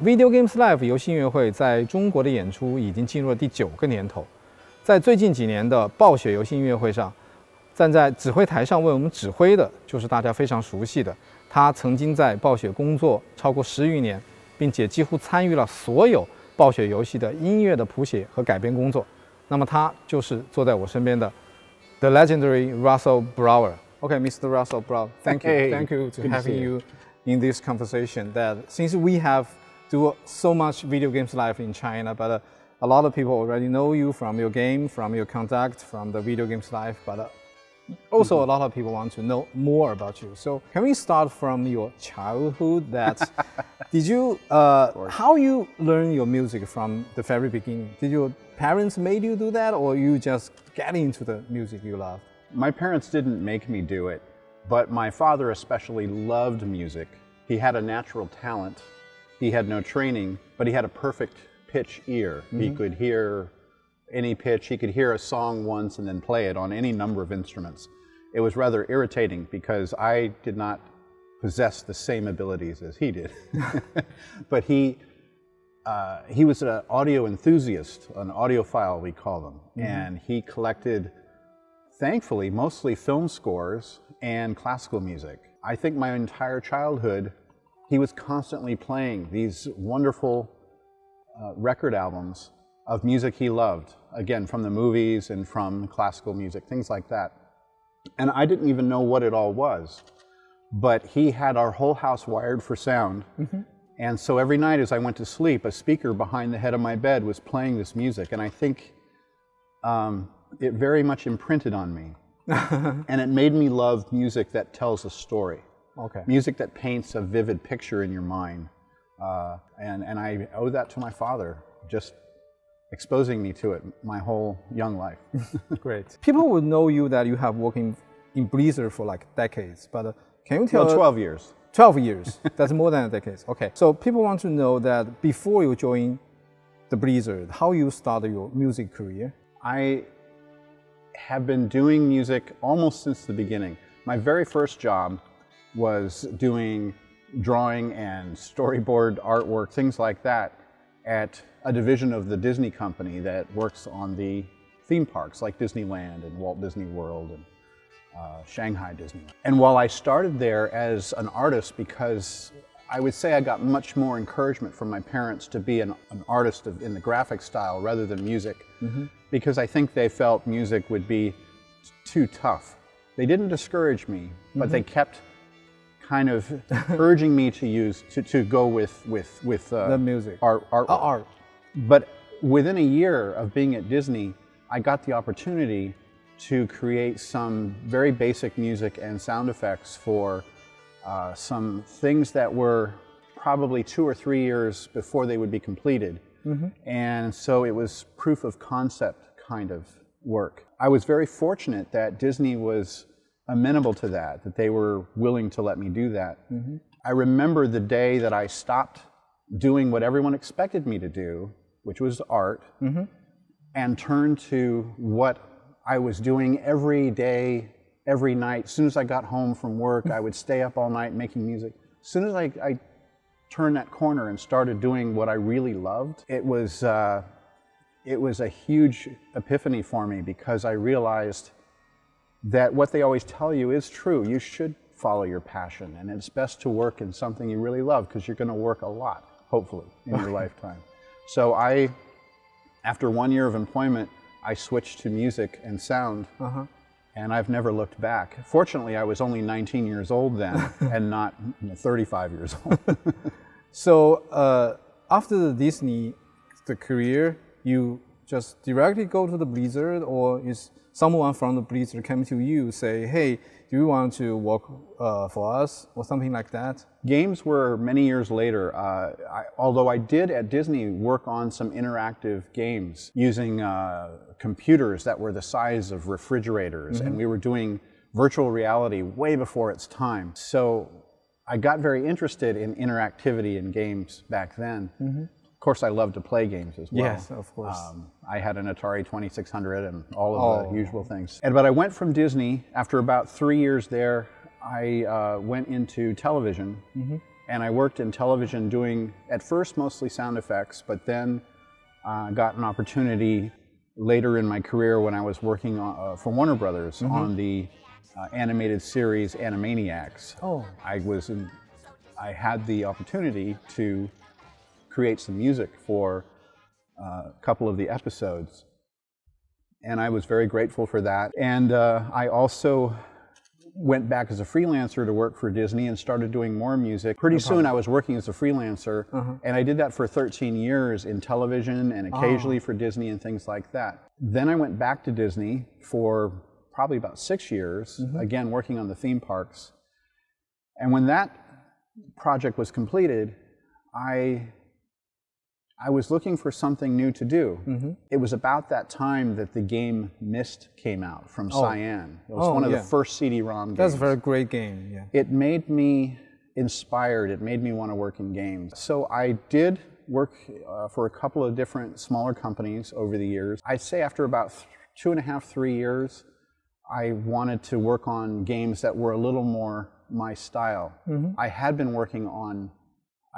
Video Games Live 游戏音乐会在中国的演出已经进入了第9个年头。在最近几年的暴雪游戏音乐会上，站在指挥台上为我们指挥的就是大家非常熟悉的，他曾经在暴雪工作超过10余年，并且几乎参与了所有暴雪游戏的音乐的谱写和改编工作。那么他就是坐在我身边的 The legendary Russell Brower。Okay, Mr. Russell Brower, thank you to having you in this conversation. That since we have do so much video games live in China, but a lot of people already know you from your game, from your conduct, from the video games live, but also a lot of people want to know more about you. So can we start from your childhood? That did you how you learn your music from the very beginning? Did your parents made you do that, or you just get into the music you love? My parents didn't make me do it, but my father especially loved music. He had a natural talent. He had no training, but he had a perfect pitch ear. He could hear any pitch. He could hear a song once and then play it on any number of instruments. It was rather irritating because I did not possess the same abilities as he did. But he was an audio enthusiast, an audiophile we call them, and he collected, thankfully, mostly film scores and classical music. I think my entire childhood, he was constantly playing these wonderful record albums of music he loved, again, from the movies and from classical music, things like that. And I didn't even know what it all was, but he had our whole house wired for sound. And so every night as I went to sleep, a speaker behind the head of my bed was playing this music, and I think it very much imprinted on me. And it made me love music that tells a story. Okay. Music that paints a vivid picture in your mind. And I owe that to my father, just exposing me to it my whole young life. Great. People would know you that you have working in Blizzard for like decades, but can you tell? Well, 12 years. 12 years. That's more than a decade. Okay. So people want to know that before you joined the Blizzard, how you started your music career? I have been doing music almost since the beginning. My very first job was doing drawing and storyboard artwork, things like that, at a division of the Disney company that works on the theme parks like Disneyland and Walt Disney World and Shanghai Disneyland. And while I started there as an artist, because I would say I got much more encouragement from my parents to be an artist in the graphic style rather than music, because I think they felt music would be too tough. They didn't discourage me, but they kept kind of urging me to go with the music, art. But within a year of being at Disney, I got the opportunity to create some very basic music and sound effects for some things that were probably 2 or 3 years before they would be completed. And so it was proof of concept kind of work. I was very fortunate that Disney was amenable to that they were willing to let me do that. I remember the day that I stopped doing what everyone expected me to do, which was art, and turned to what I was doing every day, every night. As soon as I got home from work, I would stay up all night making music. As soon as I turned that corner and started doing what I really loved, it was a huge epiphany for me, because I realized that what they always tell you is true. You should follow your passion, and it's best to work in something you really love, because you're going to work a lot, hopefully, in your lifetime. So after 1 year of employment, I switched to music and sound, and I've never looked back. Fortunately, I was only 19 years old then, and not 35 years old. So after the Disney, the career, you just directly go to the Blizzard, or is someone from the Blizzard came to you, say, hey, do you want to work for us, or something like that? Games were many years later. Although I did at Disney work on some interactive games using computers that were the size of refrigerators, and we were doing virtual reality way before its time. So I got very interested in interactivity in games back then. Of course, I love to play games as well. Yes, of course. I had an Atari 2600 and all of the usual things. But I went from Disney. After about 3 years there, I went into television And I worked in television doing, at first, mostly sound effects, but then got an opportunity later in my career when I was working for Warner Brothers on the animated series Animaniacs. Oh. I had the opportunity to create some music for a couple of the episodes. And I was very grateful for that. And I also went back as a freelancer to work for Disney and started doing more music. Pretty soon I was working as a freelancer, and I did that for 13 years in television and occasionally for Disney and things like that. Then I went back to Disney for probably about 6 years, again working on the theme parks. And when that project was completed, I was looking for something new to do. It was about that time that the game Myst came out from Cyan. It was one of the first CD-ROM games. That's a very great game, yeah. It made me inspired. It made me want to work in games. So I did work for a couple of different smaller companies over the years. I'd say after about 2.5, 3 years, I wanted to work on games that were a little more my style. I had been working on,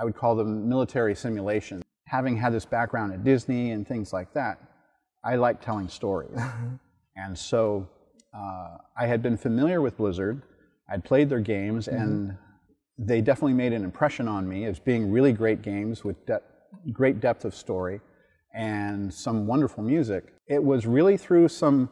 I would call them military simulations. Having had this background at Disney and things like that, I like telling stories. And so I had been familiar with Blizzard. I'd played their games, and they definitely made an impression on me as being really great games with great depth of story and some wonderful music. It was really through some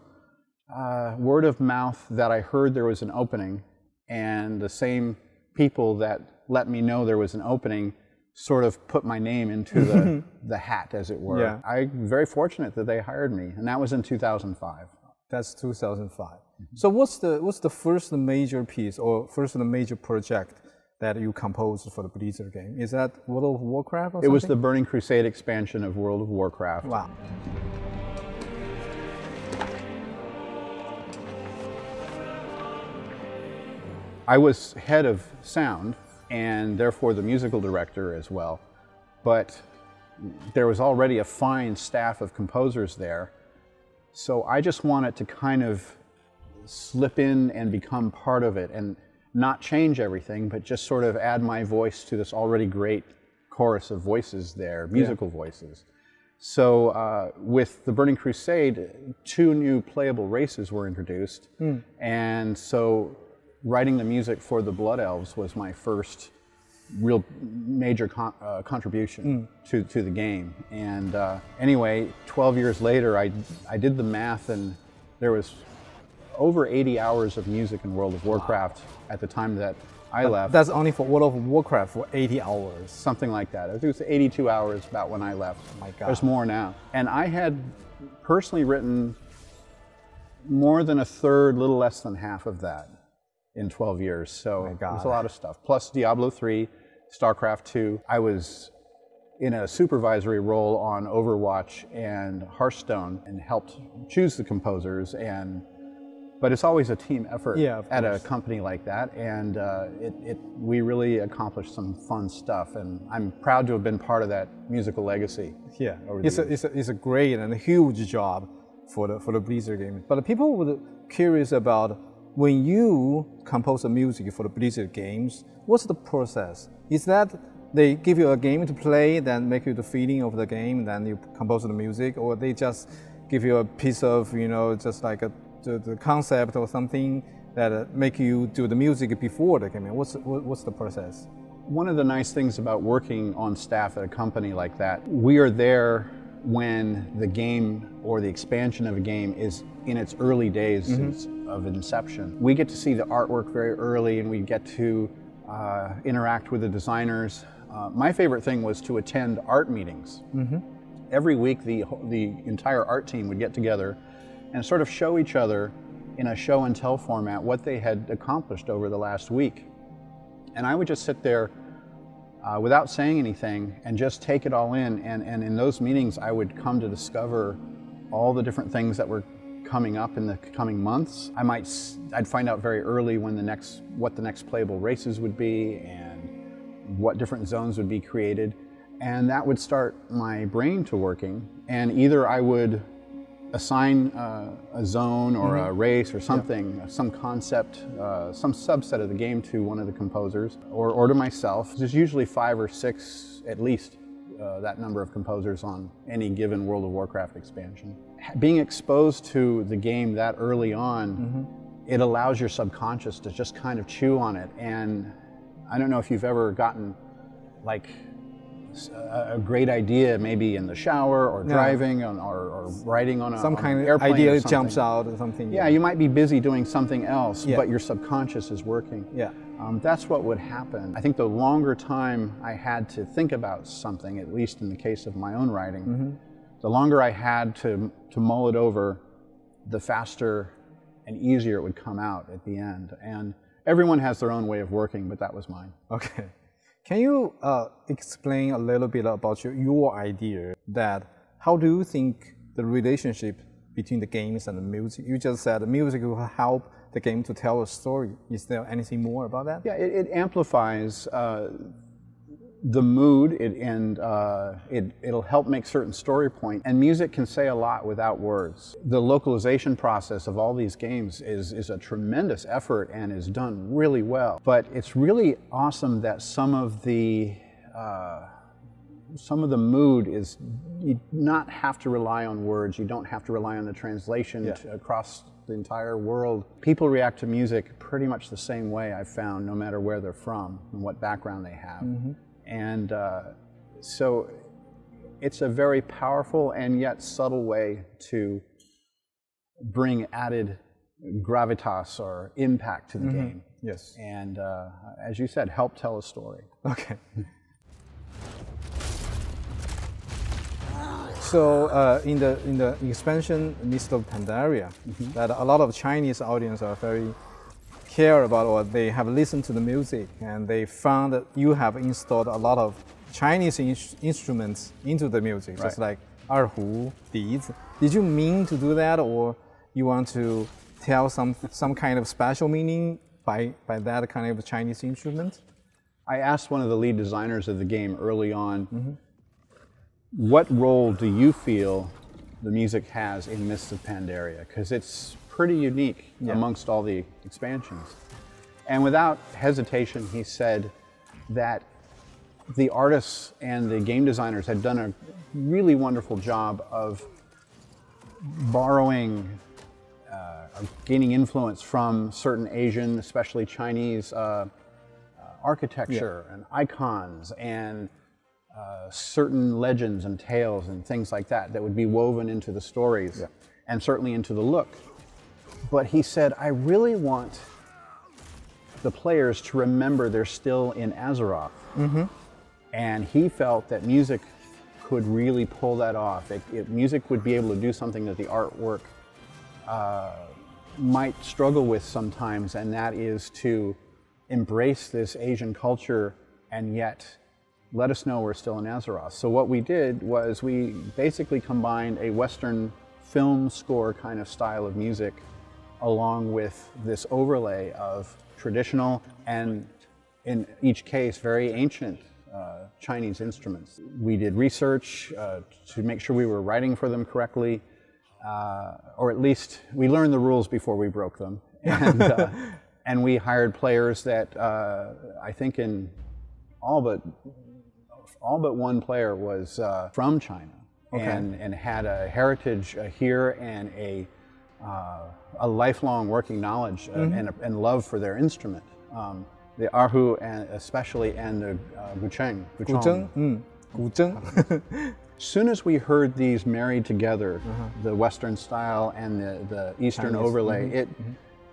word of mouth that I heard there was an opening, and the same people that let me know there was an opening sort of put my name into the hat, as it were. Yeah. I'm very fortunate that they hired me, and that was in 2005. That's 2005. So what's the first major piece or first major project that you composed for the Blizzard game? Is that World of Warcraft or something? It was the Burning Crusade expansion of World of Warcraft. Wow. I was head of sound, and therefore the musical director as well. But there was already a fine staff of composers there. So I just wanted to kind of slip in and become part of it and not change everything, but just sort of add my voice to this already great chorus of voices there, musical voices. So with the Burning Crusade, 2 new playable races were introduced. And so writing the music for the Blood Elves was my first real major contribution to the game. And anyway, 12 years later, I did the math, and there was over 80 hours of music in World of Warcraft at the time that I left. That's only for World of Warcraft for 80 hours. Something like that. I think it was 82 hours about when I left. Oh my God. There's more now. And I had personally written more than a third, little less than half of that in 12 years. So it was a lot of stuff. Plus Diablo 3, StarCraft 2. I was in a supervisory role on Overwatch and Hearthstone and helped choose the composers. But it's always a team effort at a company like that, and we really accomplished some fun stuff, and I'm proud to have been part of that musical legacy. Yeah, it's a great and a huge job for the Blizzard game. But people were curious about, when you compose the music for the Blizzard games, what's the process? Is that they give you a game to play, then make you the feeling of the game, then you compose the music, or they just give you a piece of, just like the concept or something that make you do the music before the game? What's the process? One of the nice things about working on staff at a company like that, we are there when the game or the expansion of a game is in its early days of inception. We get to see the artwork very early, and we get to interact with the designers. My favorite thing was to attend art meetings. Every week the entire art team would get together and sort of show each other in a show and tell format what they had accomplished over the last week. And I would just sit there without saying anything and just take it all in. And in those meetings, I would come to discover all the different things that were coming up in the coming months. I'd find out very early what the next playable races would be and what different zones would be created. And that would start my brain to working. And either I would assign a zone or a race or something, some concept, some subset of the game to one of the composers or to myself. There's usually 5 or 6 at least that number of composers on any given World of Warcraft expansion. Being exposed to the game that early on, it allows your subconscious to just kind of chew on it. And I don't know if you've ever gotten like a great idea maybe in the shower or driving or writing on some kind of airplane idea jumps out or something. Yeah, you might be busy doing something else, but your subconscious is working. Yeah. That's what would happen. I think the longer time I had to think about something, at least in the case of my own writing, the longer I had to mull it over, the faster and easier it would come out at the end. And everyone has their own way of working, but that was mine. Okay. Can you explain a little bit about your idea that how do you think the relationship between the games and the music? You just said the music will help the game to tell a story. Is there anything more about that? Yeah, it amplifies the mood, it'll help make certain story points. And music can say a lot without words. The localization process of all these games is a tremendous effort and is done really well. But it's really awesome that some of the mood is, you not have to rely on words, you don't have to rely on the translation across the entire world. People react to music pretty much the same way, I've found, no matter where they're from and what background they have. And so it's a very powerful and yet subtle way to bring added gravitas or impact to the game. Yes. And as you said, help tell a story. Okay. So in the expansion Mist of Pandaria, that a lot of Chinese audience are very care about, or they have listened to the music and they found that you have installed a lot of Chinese instruments into the music, just like erhu, dizi. Did you mean to do that, or you want to tell some kind of special meaning by that kind of Chinese instrument? I asked one of the lead designers of the game early on, what role do you feel the music has in Mists of Pandaria? Because it's pretty unique amongst all the expansions. And without hesitation, he said that the artists and the game designers had done a really wonderful job of borrowing, gaining influence from certain Asian, especially Chinese architecture and icons and certain legends and tales and things like that that would be woven into the stories and certainly into the look. But he said, I really want the players to remember they're still in Azeroth. And he felt that music could really pull that off. Music would be able to do something that the artwork might struggle with sometimes, and that is to embrace this Asian culture and yet let us know we're still in Azeroth. So what we did was we basically combined a Western film score kind of style of music along with this overlay of traditional and, in each case, very ancient Chinese instruments. We did research to make sure we were writing for them correctly, or at least we learned the rules before we broke them. And, and we hired players that I think in all but one player was from China and had a heritage here and a lifelong working knowledge and love for their instrument. The erhu and especially and the guzheng. As soon as we heard these married together, the Western style and the Eastern Chinese overlay,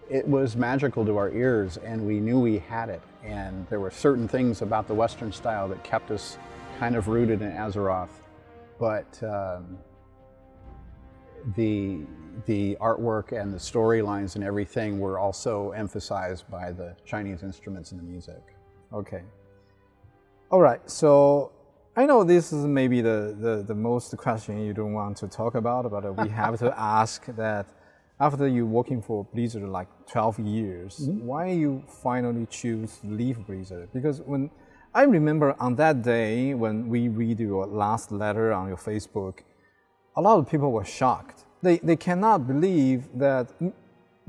it was magical to our ears, and we knew we had it. And there were certain things about the Western style that kept us kind of rooted in Azeroth, but the artwork and the storylines and everything were also emphasized by the Chinese instruments and the music. Okay. All right. So I know this is maybe the most question you don't want to talk about, but we have to ask that after you working for Blizzard like 12 years, why you finally choose to leave Blizzard? Because when I remember on that day when we read your last letter on your Facebook, a lot of people were shocked they cannot believe that,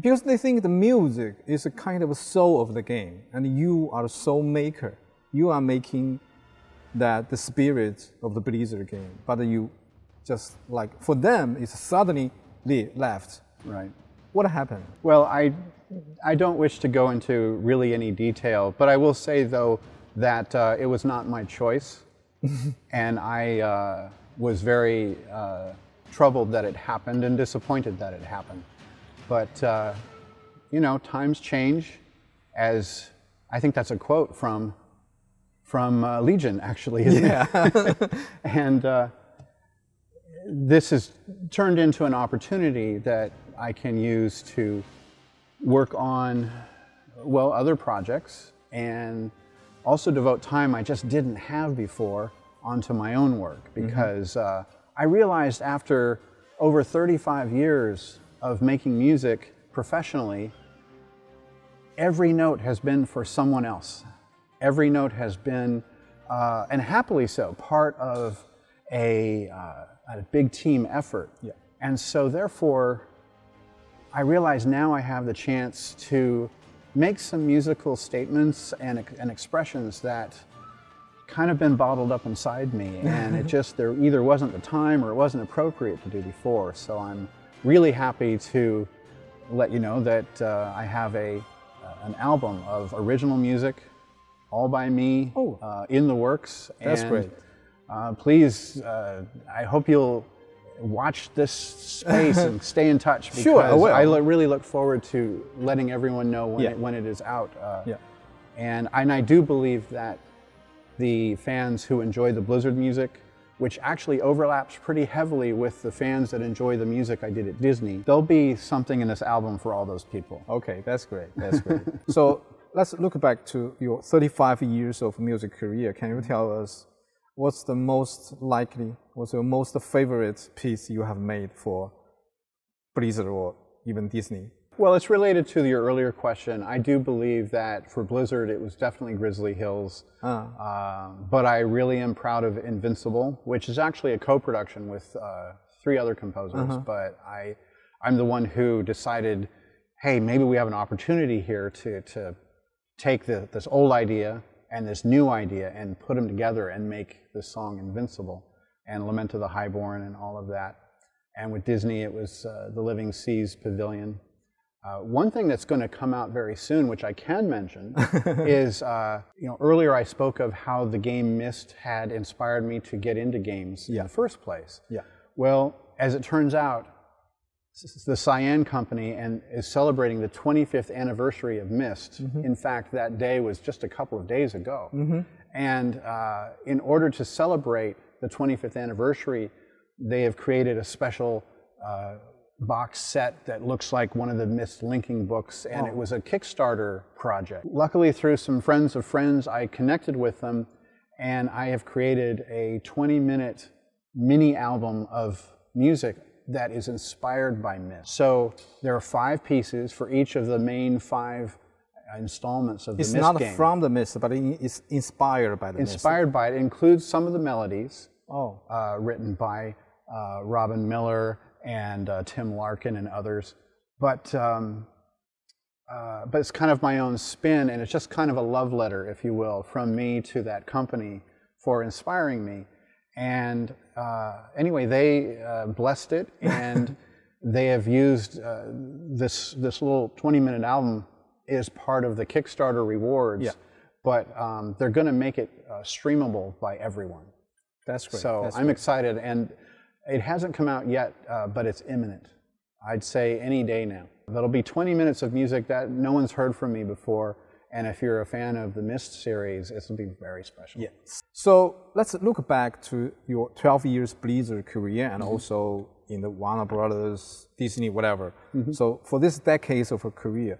because they think the music is a kind of a soul of the game, and you are the soul maker. You are making that the spirit of the Blizzard game, but you just like, for them, it's suddenly left. Right. What happened? Well, I don't wish to go into really any detail, but I will say though that it was not my choice, and I was very troubled that it happened and disappointed that it happened. But you know, times change, as I think that's a quote from Legion, actually, isn't it? And this has turned into an opportunity that I can use to work on, well, other projects, and also devote time I just didn't have before onto my own work, because I realized after over 35 years of making music professionally, every note has been for someone else. Every note has been, and happily so, part of a big team effort. Yeah. And so therefore, I realize now I have the chance to make some musical statements and expressions that kind of been bottled up inside me, and it just, there either wasn't the time or it wasn't appropriate to do before. So I'm really happy to let you know that I have an album of original music, all by me, in the works. That's great. Please, I hope you'll watch this space and stay in touch, because sure, I will. I really look forward to letting everyone know when it is out. And I do believe that the fans who enjoy the Blizzard music, which actually overlaps pretty heavily with the fans that enjoy the music I did at Disney, there'll be something in this album for all those people. Okay, that's great. That's great. So let's look back to your 35 years of music career. Can you tell us what's the most likely, what's your most favorite piece you have made for Blizzard or even Disney? Well, it's related to your earlier question. I do believe that for Blizzard, it was definitely Grizzly Hills. But I really am proud of Invincible, which is actually a co-production with 3 other composers. But I'm the one who decided, hey, maybe we have an opportunity here to take this old idea and this new idea and put them together and make this song Invincible, and Lament of the Highborn and all of that. And with Disney, it was the Living Seas Pavilion. One thing that's going to come out very soon, which I can mention, is, you know, earlier I spoke of how the game Myst had inspired me to get into games in the first place. Well, as it turns out, the Cyan Company is celebrating the 25th anniversary of Myst. In fact, that day was just a couple of days ago. And in order to celebrate the 25th anniversary, they have created a special box set that looks like one of the Myst linking books, and it was a Kickstarter project. Luckily, through some friends of friends, I connected with them, and I have created a 20-minute mini album of music that is inspired by Myst. So there are 5 pieces for each of the main 5 installments of the Myst game. It's not from the Myst, but it's inspired by the Myst. Inspired by it. It includes some of the melodies written by Robin Miller and Tim Larkin and others, but it's kind of my own spin, and it's just kind of a love letter, if you will, from me to that company for inspiring me. And anyway, they blessed it, and they have used this little 20-minute album is part of the Kickstarter rewards, but they're going to make it streamable by everyone. That's great. So I'm excited, and it hasn't come out yet, but it's imminent. I'd say any day now. That'll be 20 minutes of music that no one's heard from me before, and if you're a fan of the Myst series, this will be very special. Yes. So let's look back to your 12 years Blizzard career, and also in the Warner Brothers, Disney, whatever. So for this decades of a career,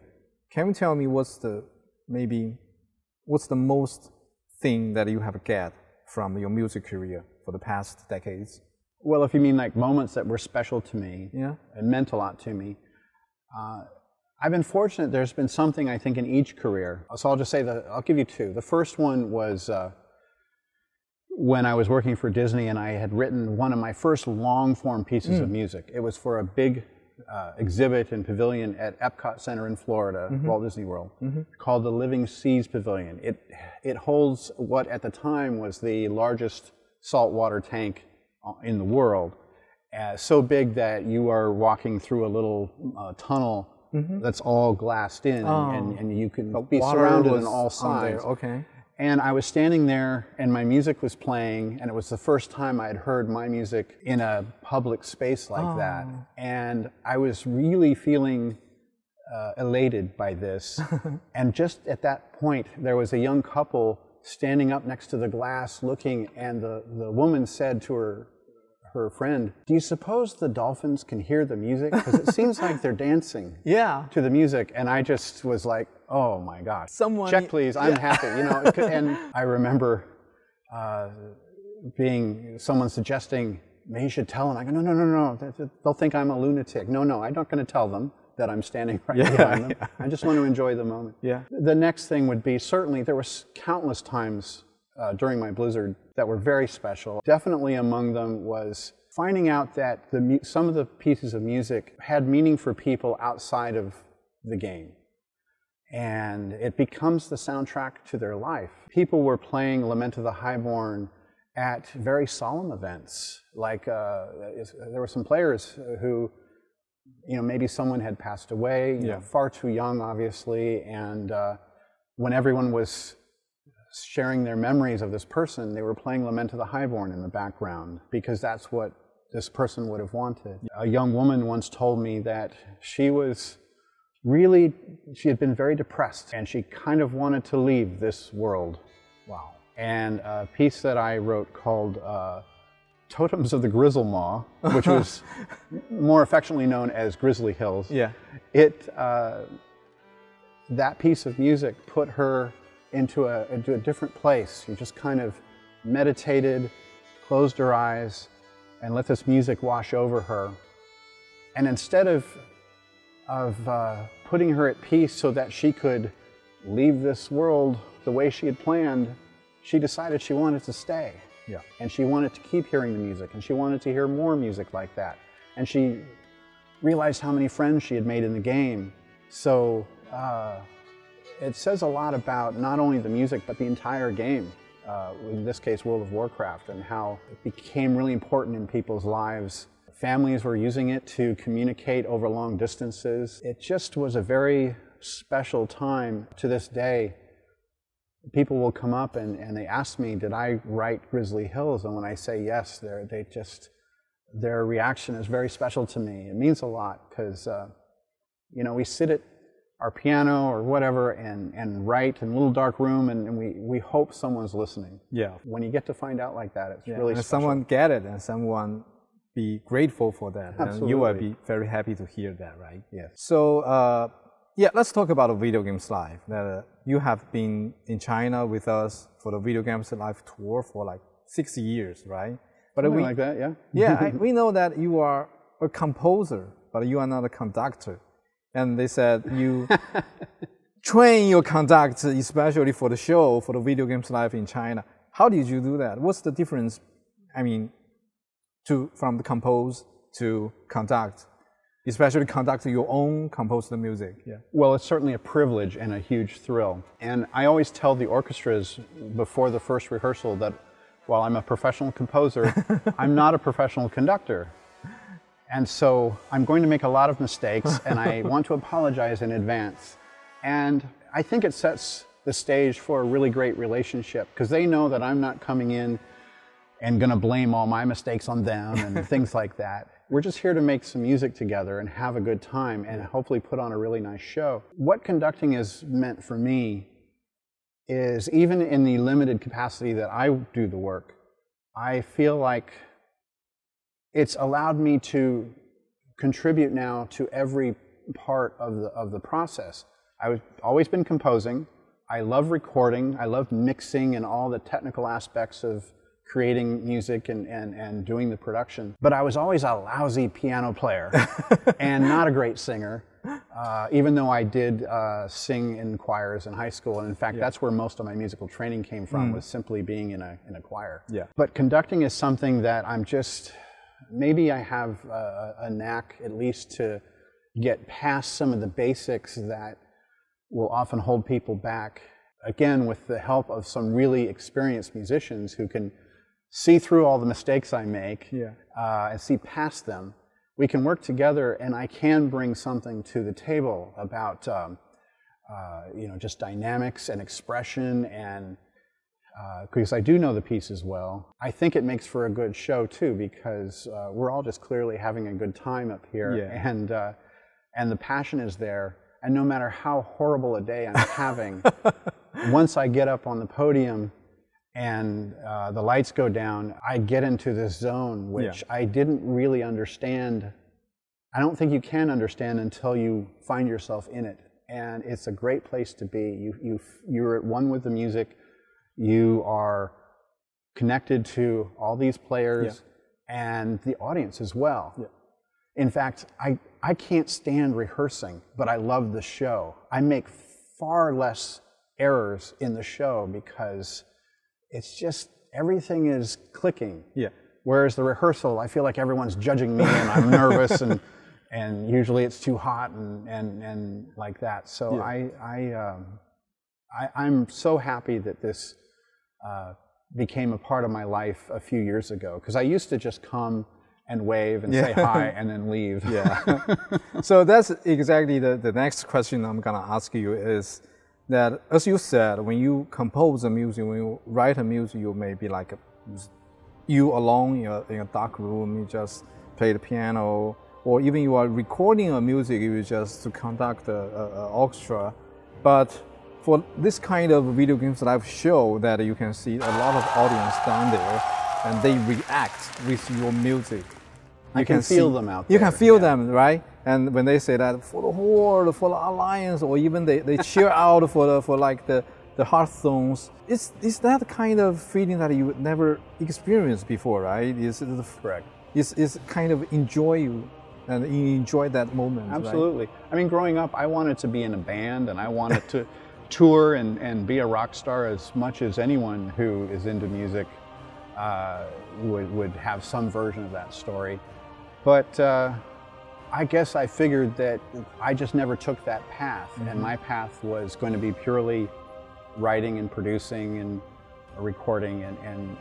can you tell me what's the most thing that you have got from your music career for the past decades? Well, if you mean like moments that were special to me and meant a lot to me, I've been fortunate. There's been something, I think, in each career. So I'll just say that I'll give you 2. The first one was when I was working for Disney and I had written one of my first long-form pieces of music. It was for a big exhibit and pavilion at Epcot Center in Florida, Walt Disney World, called the Living Seas Pavilion. It holds what at the time was the largest saltwater tank in the world, so big that you are walking through a little tunnel that's all glassed in, and you can be surrounded on all sides. Okay. And I was standing there, and my music was playing, and it was the first time I had heard my music in a public space like that. And I was really feeling elated by this. And just at that point, there was a young couple standing up next to the glass looking, and the woman said to her friend, "Do you suppose the dolphins can hear the music? Because it seems like they're dancing to the music." And I just was like, oh my God. Someone, check please, I'm happy. You know, and I remember someone suggesting, "Maybe you should tell them." I go, no, they'll think I'm a lunatic. No, I'm not going to tell them that I'm standing right behind them. I just want to enjoy the moment. The next thing would be, certainly there was countless times during my Blizzard that were very special. Definitely among them was finding out that some of the pieces of music had meaning for people outside of the game. And it becomes the soundtrack to their life. People were playing Lament of the Highborn at very solemn events. Like there were some players who, you know, maybe someone had passed away, you know, far too young, obviously, and when everyone was sharing their memories of this person, they were playing Lament of the Highborn in the background, because that's what this person would have wanted. A young woman once told me that she had been very depressed, and she kind of wanted to leave this world. Wow. And a piece that I wrote called Totems of the Grizzlemaw, which was more affectionately known as Grizzly Hills. That piece of music put her into a different place. She just kind of meditated, closed her eyes, and let this music wash over her. And instead of putting her at peace so that she could leave this world the way she had planned, she decided she wanted to stay. And she wanted to keep hearing the music, and she wanted to hear more music like that. And she realized how many friends she had made in the game. So it says a lot about not only the music, but the entire game. In this case, World of Warcraft, and how it became really important in people's lives. Families were using it to communicate over long distances. It just was a very special time. To this day, people will come up and they ask me, did I write Grizzly Hills? And when I say yes, their reaction is very special to me. It means a lot, because you know, we sit at our piano or whatever and write in a little dark room, and we hope someone's listening. When you get to find out like that, it's really special. Someone get it, and someone be grateful for that. Absolutely. And you will be very happy to hear that, right? Yes. So let's talk about the Video Games Live. You have been in China with us for the Video Games Live tour for like 6 years, right? But like that, we know that you are a composer, but you are not a conductor. And they said you train your conductor especially for the show, for the Video Games Live in China. How did you do that? What's the difference, I mean, from the compose to conduct, especially conduct your own composed music? Well, it's certainly a privilege and a huge thrill. And I always tell the orchestras before the first rehearsal that while I'm a professional composer, I'm not a professional conductor. And so I'm going to make a lot of mistakes, and I want to apologize in advance. And I think it sets the stage for a really great relationship, because they know that I'm not coming in and going to blame all my mistakes on them and things like that. We're just here to make some music together and have a good time and hopefully put on a really nice show. What conducting has meant for me is, even in the limited capacity that I do the work, I feel like it's allowed me to contribute now to every part of the process. I've always been composing. I love recording. I love mixing and all the technical aspects of creating music and doing the production. But I was always a lousy piano player and not a great singer, even though I did sing in choirs in high school. And in fact, that's where most of my musical training came from, was simply being in a choir. Yeah. But conducting is something that I'm just, maybe I have a knack at least to get past some of the basics that will often hold people back. Again, with the help of some really experienced musicians who can see through all the mistakes I make and see past them, we can work together, and I can bring something to the table about you know, just dynamics and expression, and because I do know the pieces well. I think it makes for a good show too, because we're all just clearly having a good time up here, and the passion is there. And no matter how horrible a day I'm having, once I get up on the podium and the lights go down, I get into this zone which I didn't really understand. I don't think you can understand until you find yourself in it. And it's a great place to be. You're at one with the music. You are connected to all these players and the audience as well. In fact, I can't stand rehearsing, but I love the show. I make far less errors in the show because it's just, everything is clicking. Whereas the rehearsal, I feel like everyone's judging me and I'm nervous, and usually it's too hot and like that. So I'm so happy that this became a part of my life a few years ago, because I used to just come and wave and say hi and then leave. So that's exactly the next question I'm gonna ask you is that, as you said, when you compose a music, when you write a music, you may be like you alone in a dark room, you just play the piano, or even you are recording a music, you just to conduct a orchestra. But for this kind of video games live show, that you can see a lot of audience down there, and they react with your music. You can feel them out there. You can feel them, right? And when they say that for the Horde, for the Alliance, or even they cheer out for like the Hearthstones, is that kind of feeling that you never experienced before, right? Correct. Is kind of enjoy you, and you enjoy that moment. Absolutely. Right? I mean, growing up, I wanted to be in a band, and I wanted to tour and be a rock star as much as anyone who is into music would have some version of that story. But I guess I figured that I just never took that path, and my path was going to be purely writing and producing and recording and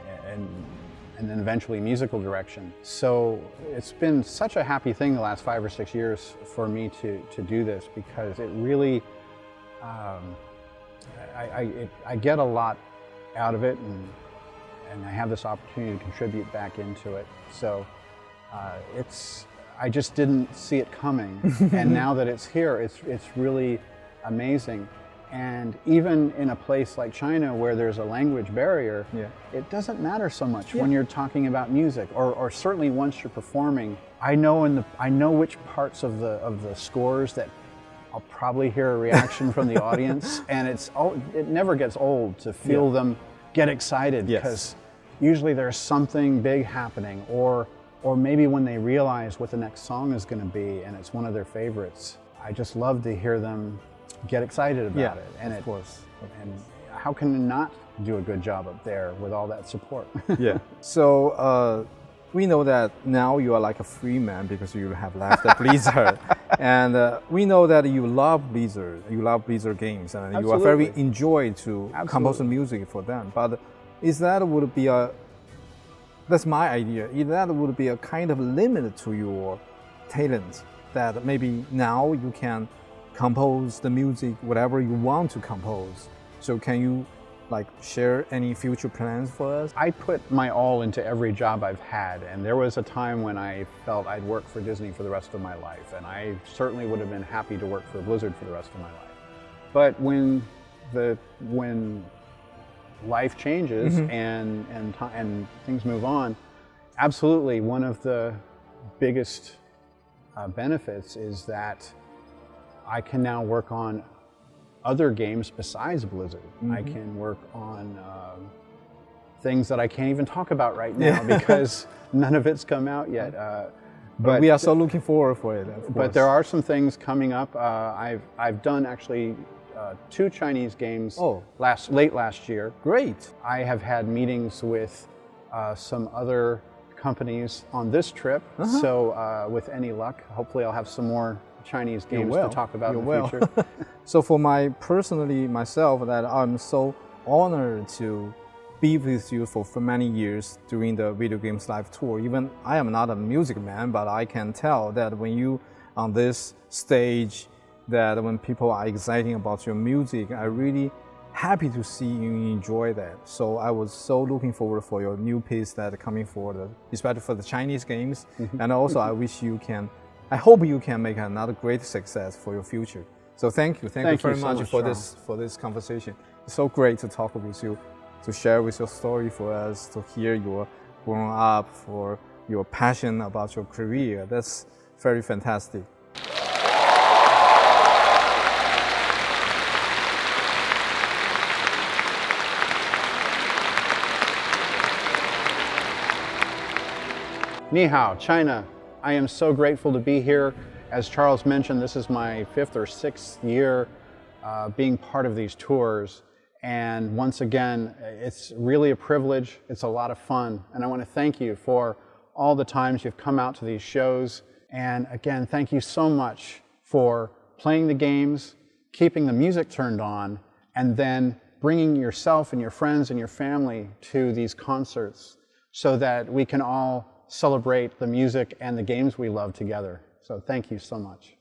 then eventually musical direction. So it's been such a happy thing the last 5 or 6 years for me to do this, because it really, I get a lot out of it, and I have this opportunity to contribute back into it. So I just didn't see it coming, and now that it's here, it's really amazing. And even in a place like China, where there's a language barrier, it doesn't matter so much when you're talking about music, or certainly once you're performing. I know which parts of the scores that I'll probably hear a reaction from the audience, and it never gets old to feel them get excited, because usually there's something big happening, or maybe when they realize what the next song is going to be and it's one of their favorites. I just love to hear them get excited about it. And of course. And how can you not do a good job up there with all that support? So we know that now you are like a free man because you have left Blizzard. And we know that you love Blizzard. You love Blizzard games, and you are very enjoyed to compose the music for them. But that's my idea. That would be a kind of limit to your talent, that maybe now you can compose the music whatever you want to compose. So can you like share any future plans for us? I put my all into every job I've had, and there was a time when I felt I'd work for Disney for the rest of my life, and I certainly would have been happy to work for Blizzard for the rest of my life. But when life changes and things move on, absolutely one of the biggest benefits is that I can now work on other games besides Blizzard. I can work on things that I can't even talk about right now because none of it's come out yet. But we are so looking forward for it. But there are some things coming up. I've done actually 2 Chinese games late last year. Great. I have had meetings with some other companies on this trip. So with any luck, hopefully I'll have some more Chinese games to talk about in the future. So for myself, that I'm so honored to be with you for many years during the Video Games Live tour. Even I am not a music man, but I can tell that when you on this stage, that when people are exciting about your music, I'm really happy to see you enjoy that. So I was so looking forward for your new piece that coming forward, especially for the Chinese games. And also I hope you can make another great success for your future. So thank you very much for this conversation. It's so great to talk with you, to share with your story for us, to hear your growing up, for your passion about your career. That's very fantastic. 你好, China. I am so grateful to be here. As Charles mentioned, this is my 5th or 6th year being part of these tours. And once again, it's really a privilege. It's a lot of fun. And I want to thank you for all the times you've come out to these shows. And again, thank you so much for playing the games, keeping the music turned on, and then bringing yourself and your friends and your family to these concerts so that we can all celebrate the music and the games we love together. So thank you so much.